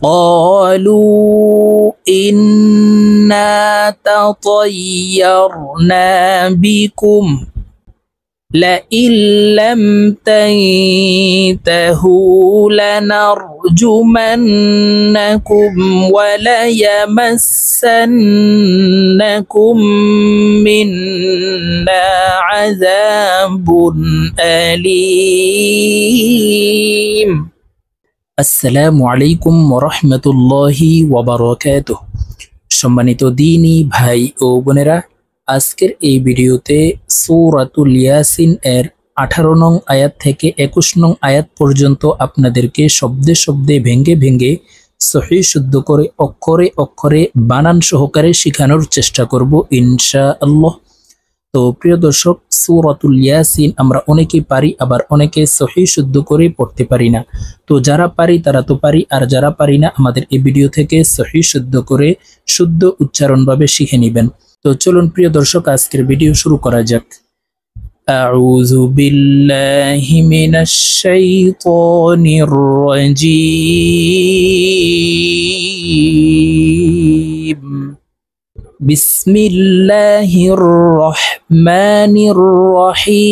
قالوا إنا تطيرنا بكم لئن لم تنتهوا لنرجمنكم وليمسنكم منا عذاب أليم আসসালামু আলাইকুম ওয়া রাহমাতুল্লাহি ওয়া বারাকাতুহু। সম্মানিত দ্বীনী ভাই ও বোনেরা, আজকের এই ভিডিওতে সূরাতুল ইয়াসিন এর 18 নং আয়াত থেকে 21 নং আয়াত পর্যন্ত আপনাদেরকে শব্দে শব্দে ভেঙ্গে ভেঙ্গে সহিহ শুদ্ধ করে অক্ষরে অক্ষরে বানান সহকারে শেখানোর চেষ্টা করব ইনশাআল্লাহ। তো প্রিয় দর্শক, সূরাতুল ইয়াসিন আমরা অনেকেই পারি, আবার অনেকে সহিহ শুদ্ধ করে পড়তে পারি না। তো যারা পারি তারা তো পারি, আর যারা পারি না আমাদের এই ভিডিও থেকে সহিহ শুদ্ধ করে শুদ্ধ উচ্চারণভাবে শিখে নেবেন। তো চলুন প্রিয় দর্শক, আজকের ভিডিও শুরু করা যাক। আউযু বিল্লাহি মিনাশ শাইতানির রাজীম। বিসমিল্লাহির রহমানির রহিম।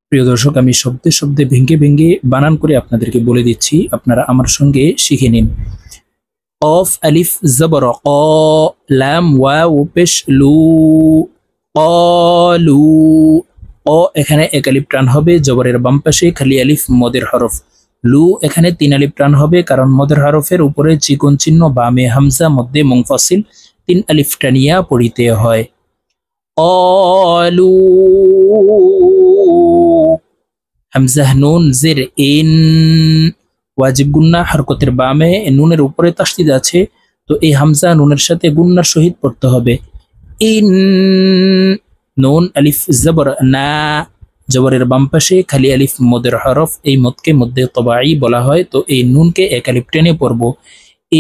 প্রিয় দর্শক, আমি শব্দে শব্দে ভেঙ্গে ভেঙ্গে বানান করে আপনাদেরকে বলে দিচ্ছি, আপনারা আমার সঙ্গে শিখে নিন। কফ আলিফ জবর ক, লাম ওয়াও পেশ লু, ক্বালু। ক এখানে এক আলিফ টান হবে, জবরের বাম পাশে খালি আলিফ মদের হরফ। লু এখানে 3 আলিফ টান হবে, কারণ মদের হরফের উপরে চিকন চিহ্ন, বামে হামজা, মধ্যে মুনফাসিল, 3 আলিফ টানিয়া পড়িতে হয়। ক্বালু। হামজা নুন জের ইন, ওয়াজিব গুন্না, হরকতের বামে নুনের উপরে তাসদিদ আছে, তো এই হামজা নুনের সাথে গুন্নার সহিত পড়তে হবে। ইন। নুন আলিফ জবর না, জবরের বাম পাশে খালি আলিফ মদের হরফ, এই মদকে মধ্যে তবাই বলা হয়, তো এই নুনকে এক আলিফ টেনে পড়ব।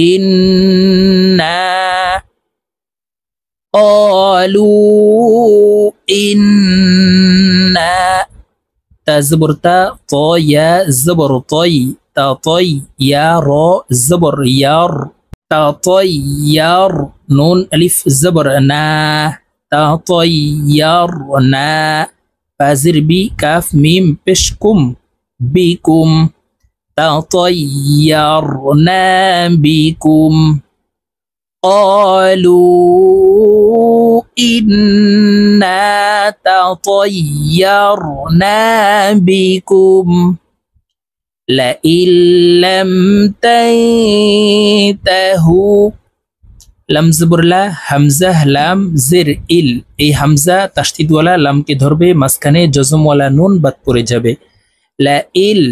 ইন্না। ক্বালু ইন্না। তা জবর তা, ত ইয়া জবর তই, তা তই, ইয়া র জবর ইয়ার, তা তই ইয়ার। নুন আলিফ জবর না, তা তই ইয়ার না। ফাজির বি, কাফ মিম পেশ কুম, বিকুম, তাতাইয়ারনা বিকুম। ক্বালু ইন্না তাতাইয়ারনা বিকুম লাইন লাম তানতাহু। লাম জবর লা, হামজা লাম জের ইল, এই হামজা তাসদিদওয়ালা লামকে ধরবে, মাঝখানে জজমওয়ালা নুন বাদ পড়ে যাবে। লা ইল,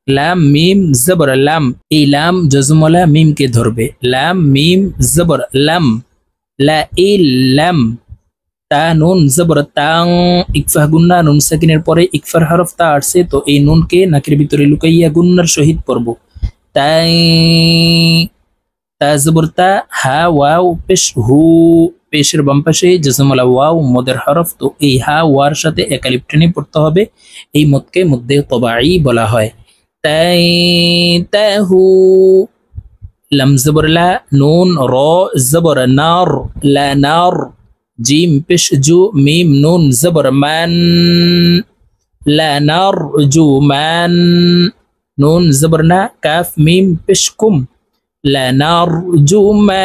লাম মিম জবর লাম, এই লাম জজমওয়ালা মিমকে ধরবে, লাম মিম জবর লাম, লা ইল লাম। তা নুন জবর তাং, ইকফা গুন্না, নুন সাকিনের পরে ইকফার হরফ তা আসছে, তো এই নুনকে নাকের ভিতরে লুকাইয়া গুন্নার সহিত পড়ব। তাই। তা জবর তা, হা ওয়াও পেশ হু, পেশের বাম পাশে জজমওয়ালা ওয়াও মদের হরফ, তো এই হা ওয়ার সাথে এক আলিফ টেনে পড়তে হবে, এই মদকে মধ্যে তবাই বলা হয়। তাই তাহু। লাম জবর লা, নুন র জবর নার, লা নার। জিম পেশ জু, মিম নুন জবর মান, লা নার জু মান। নুন জবর না, কাফ মিম পেশ কুম,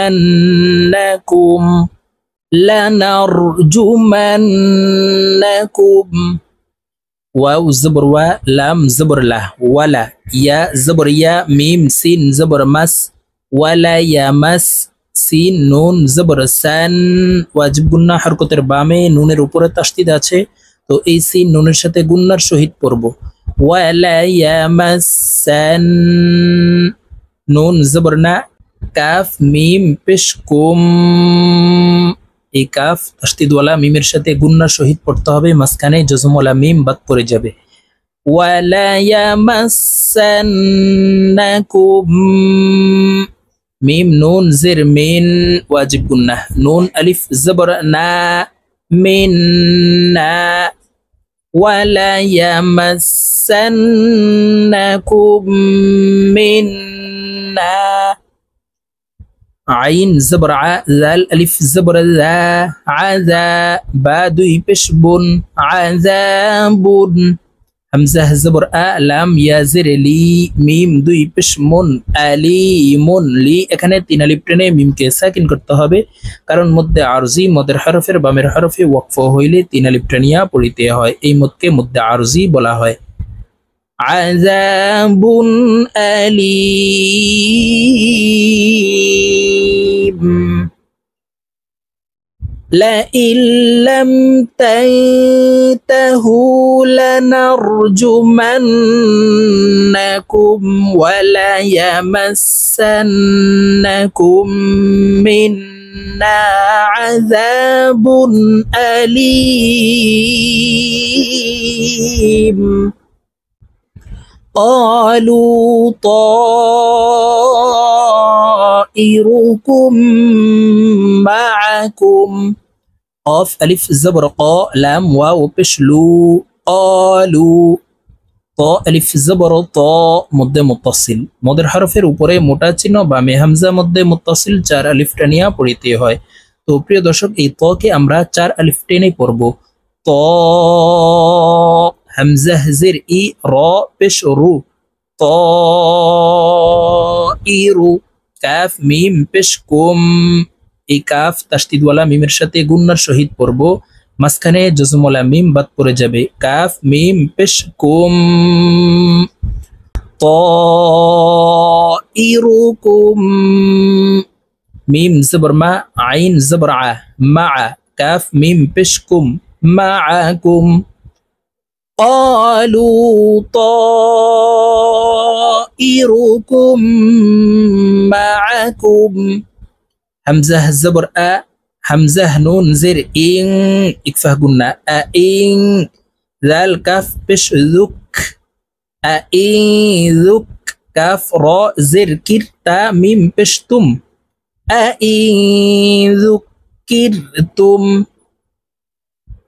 لنرجمنكم لنرجمنكم. واو زبر و، لام زبر له، ولا. يا زبر يا، ميم سين زبر مس، ولا يمس। সিন নুন জবর সান, ওয়াজিব গুন্না, হরকতের বামে নুনের উপরে তাসদিদ আছে, তো এই সিন নুনের সাথে গুন্নার সহিত পড়ব। ওয়ালা ইয়ামাসান। নুন জবর না, কাফ মিম পেশ কুম, এই কাফ তাসদিদওয়ালা মিমের সাথে গুন্নার সহিত পড়তে হবে, মাঝখানে জজমওয়ালা মিম বাদ পড়ে যাবে। ওয়ালা ইয়ামাসান্নাকুম। মিম নুন জের মিন, ওয়াজিব গুন্নাহ, নুন আলিফ জবর না, মিন না। ওয়ালা ইয়ামাস يمسنكم منا আইন জবর আ জাল আলিফ জবর জা আযা বা দুই পেশ বুন আযাবুন হামজা জবর আ লাম ইয়া জের লি মিম দুই পেশ মুন আলিমুন লি এখানে তিন আলিফ টেনে মিমকে সাকিন করতে হবে কারণ মধ্যে আরজি মদের হরফের বামের হরফে ওয়াকফ হইলে তিন আলিফ টেনিয়া পড়িতে হয় এই মদকে মধ্যে আরজি বলা হয় আযাবুন আলীম لئن لم تنتهوا لنرجمنكم وليمسنكم منا عذاب أليم قالوا طائركم معكم قاف ألف زبر قا لام واو بشلو قالوا طا ألف زبر طا مد متصل মদের হরফের উপরে মোটা চিহ্ন বামে হামজা মধ্যে মুত্তাসিল চার আলিফ টানিয়া পড়িতে হয় তো প্রিয় দর্শক এই ত কে আমরা চার আলিফ টেনে পড়ব ত হামজা জের ই র পেশ রু তাইরু কাফ মিম পেশ কুম এই কাফ তাসদিদ ওয়ালা মিমের সাথে গুন্নার সহিত পড়ব মাঝখানে জজম ওয়ালা মিম বাদ পড়ে যাবে কাফ মিম পেশ কুম তাইরুকুম মিম জবর মা আইন জবর আ মা কাফ মিম পেশ কুম মাআকুম قالوا طائركم معكم همزة زبر أ همزة نون زر إن إكفه قلنا إن ذال كاف بش ذك إن ذك كاف را زر كر تا ميم بشتم إن ذكرتم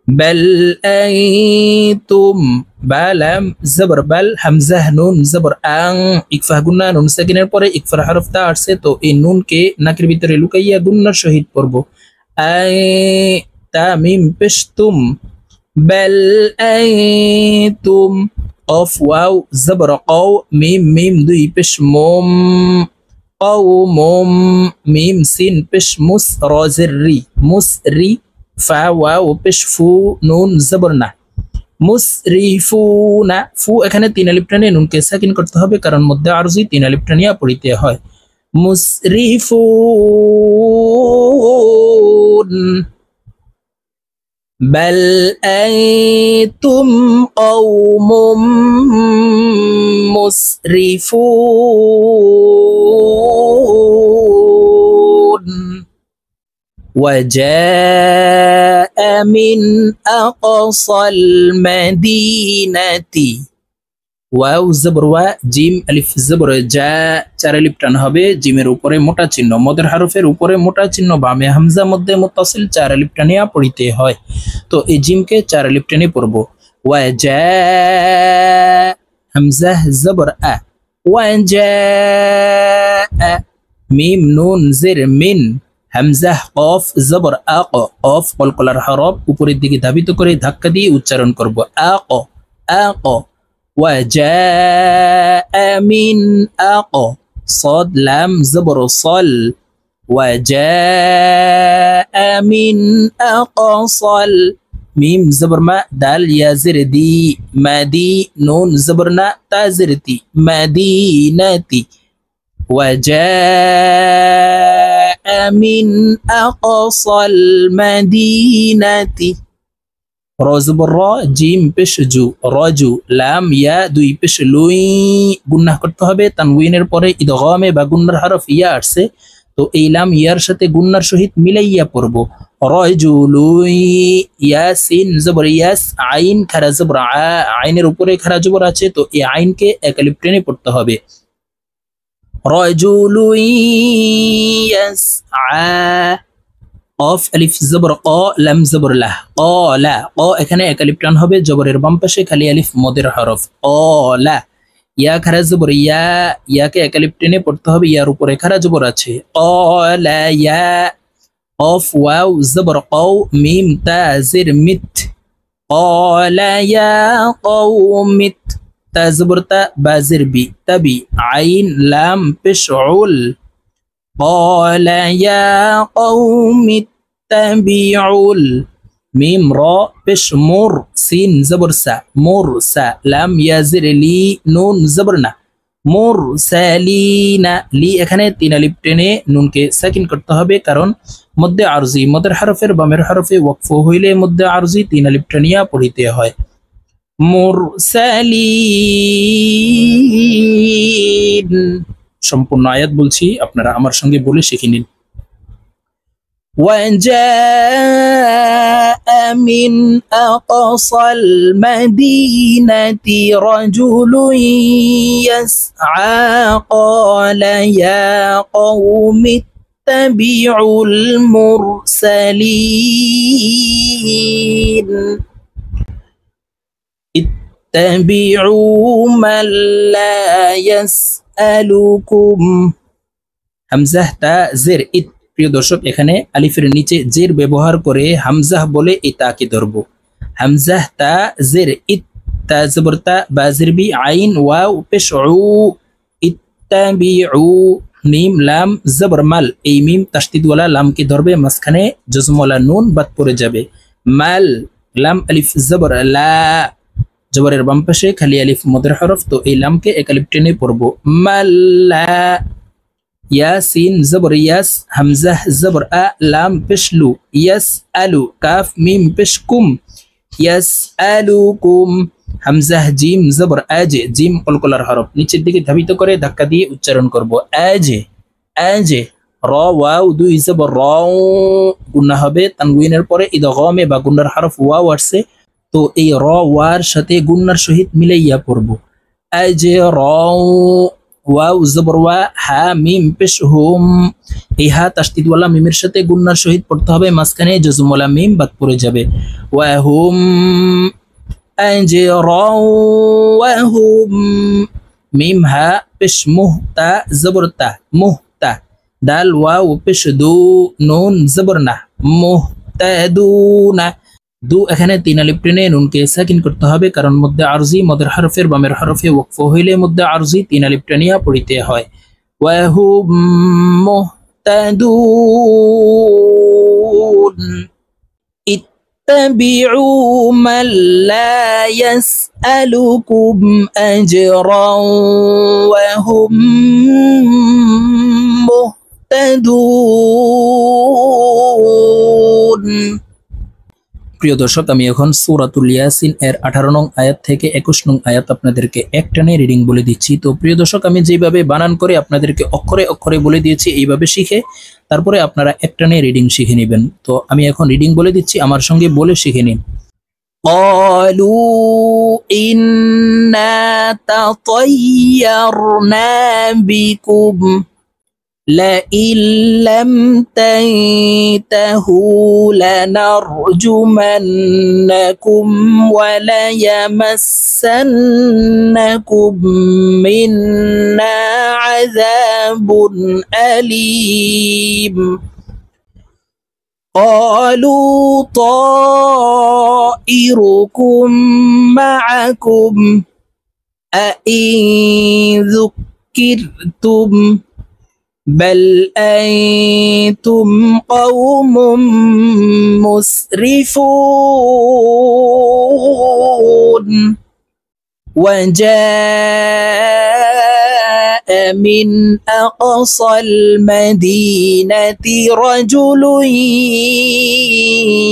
بل أنتم বালাম জবর বাল হামজা নুন জবর আং ইকফা গুন্না নুন সাকিনের পরে ইকফার হরফটা আসছে তো এই নুনকে নাকের ভিতরে লুকাইয়া গুন্নার সহিত পড়ব আই তা মিম পেশ তুম বাল আনতুম অফ ওয়াও জবর কাও মিম মিম দুই পেশ মুম قوم মিম সিন পেশ মুস রা জের রি মুসরি ফা ওয়াও পেশ ফু নুন জবর না মুসরিফুনা ফু এখানে তিন আলিফ টানে নুনকে সাকিন করতে হবে কারণ মধ্যে আরজি তিন আলিফ টানিয়া পড়িতে হয় মুসরিফুন বাল আনতুম কওমুম মুসরিফুন وجاء من أقصى المدينة ওয়াও জবর ওয়া জিম আলিফ জবর জা চার আলিফ টান হবে জিমের উপরে মোটা চিহ্ন মদের হরফের উপরে মোটা চিহ্ন বামে হামজা মধ্যে মুত্তাসিল চার আলিফ টানিয়া পড়িতে হয় তো এই জিমকে চার আলিফ টানে পড়ব ওয়া জা হামজা জবর আ ওয়া জা মিম নুন জির মিন হামজা কফ জবর আক কফ কলকলার হরফ উপরের দিকে ধাবিত করে ধাক্কা দিয়ে উচ্চারণ করব আক আক وجاء من أق صاد لام زبر صل وجاء من أقصل ميم زبر ما دال يا زردي مدي نون زبرنا تا زرتي مدينتي وجاء من أقصى المدينة রজবর জিম পেশ জু রজু লাম ইয়া দুই পেশ লুই গুন্নাহ করতে হবে তানউইনের পরে ইদগামে বা গুন্নার হরফ ইয়া আসছে তো এই লাম ইয়ার সাথে গুন্নার সহিত মিলাইয়া পড়ব রজুলুই ইয়াসিন জবর ইয়াস আইন খারা জবর আ আইনের উপরে খারা জবর আছে তো এই আইনকে এক আলিফ টেনে পড়তে হবে রজুলুই ইয়াসআ কফ আলিফ জবর ক লাম জবর লাহ কলা ক এখানে এক আলিফ টান হবে জবরের বাম পাশে খালি আলিফ মদের হরফ কলা ইয়া খারা জবর ইয়াকে এক আলিফ টেনে পড়তে হবে ইয়ার উপরে খারা জবর আছে কলা ইয়া কফ ওয়াও জবর কও মিম তা জির মিত কলা ইয়া কওমিত তা জবর তা বা জির বি তাবি আইন লাম পেশ উল قال يا قوم اتبعوا ميم را بش مر سين زبر سا مرسا لام يزر لي نون زبرنا মুরসালিনা লি এখানে তিন আলিফ টেনে নুনকে সাকিন করতে হবে কারণ মধ্যে আরজি মদের হরফের বামের হরফে ওয়াকফ হইলে মধ্যে আরজি তিন আলিফ টেনিয়া পড়িতে হয় মুরসালিন সম্পূর্ণ আয়াত বলছি আপনারা আমার সঙ্গে বলে শিখে নিন وجاء من أقصى المدينة رجل يسعى قال يا قوم اتبعوا المرسلين اتبعوا من لا يسألكم হামজাহ তা জের ইত প্রিয় দর্শক এখানে আলিফের নিচে জের ব্যবহার করে হামজাহ বলে এই তাকে ধরব হামজাহ তা জের ইত তা জবর তা বা জির বি আইন ওয়াও পেশ উ ইত্তাবিউ মিম লাম জবর মাল এই মিম তাসদিদ ওয়ালা লামকে ধরবে মাঝখানে জজম ওয়ালা নুন বাদ পড়ে যাবে মাল লাম আলিফ জবর লা জবরের বাম পাশে খালি আলিফ মদের হরফ তো এই লামকে এক আলিফ টেনে পড়ব মাল্লা ইয়াসিন জবর ইয়াস হামজাহ জবর আ লাম পেশলু ইয়াস আলু কাফ মিম পেশকুম ইয়াস আলুকুম হামজাহ জিম জবর আজে জিম কলকলার হরফ নিচের দিকে ধাবিত করে ধাক্কা দিয়ে উচ্চারণ করব আজে আজে র ওয়াও দুই জবর র গুন্না হবে তানউইনের পরে ইদগামে বা গুন্নার হরফ ওয়াও আসছে তো এই র ওয়ার সাথে গুন্নার সহিত মিলাইয়া পড়ব আজে র ওয়াও জবর ওয়া হা মিম পেশ হুম এই হা তাসদিদ ওয়ালা মিমের সাথে গুন্নার সহিত পড়তে হবে মাঝখানে জজম ওয়ালা মিম বাদ পড়ে যাবে ওয়া হুম আজরা ওয়া হুম মিম হা পেশ মুহ তা জবর তা মুহ তা দাল ওয়াও পেশ দু নুন জবর না মুহতাদুনা দু এখানে তিন আলিফ টেনে নুনকে সাকিন করতে হবে কারণ মধ্যে আরজি মদের হরফের বামের হরফে ওয়াকফ হইলে মধ্যে আরজি তিন আলিফ টেনিয়া পড়িতে হয় ওয়া হুম মুহতাদুন ইত্তাবিউ মান লা ইয়াসআলুকুম আজরান ওয়া হুম মুহতাদুন প্রিয় দর্শক আমি এখন সূরাতুল ইয়াসিন এর 18 নং আয়াত থেকে 21 নং আয়াত আপনাদেরকে একটানে রিডিং বলে দিচ্ছি তো প্রিয় দর্শক আমি যেভাবে বানান করে আপনাদেরকে অক্ষরে অক্ষরে বলে দিয়েছি এইভাবে শিখে তারপরে আপনারা একটানে রিডিং শিখে নেবেন তো আমি এখন রিডিং বলে দিচ্ছি আমার সঙ্গে বলে শিখে নিন قالوا إنا تطيرنا بكم لئن لم تنتهوا لنرجمنكم وليمسنكم منا عذاب أليم قالوا طائركم معكم أئن ذكرتم بل أنتم قوم مسرفون وجاء من أقصى المدينة رجل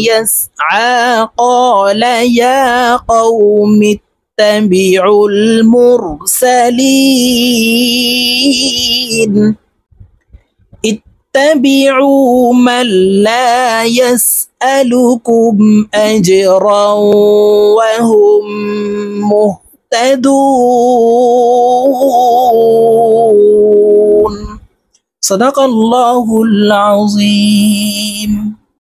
يسعى قال يا قوم اتبعوا المرسلين اتبعوا من لا يسألكم أجرا وهم مهتدون صدق الله العظيم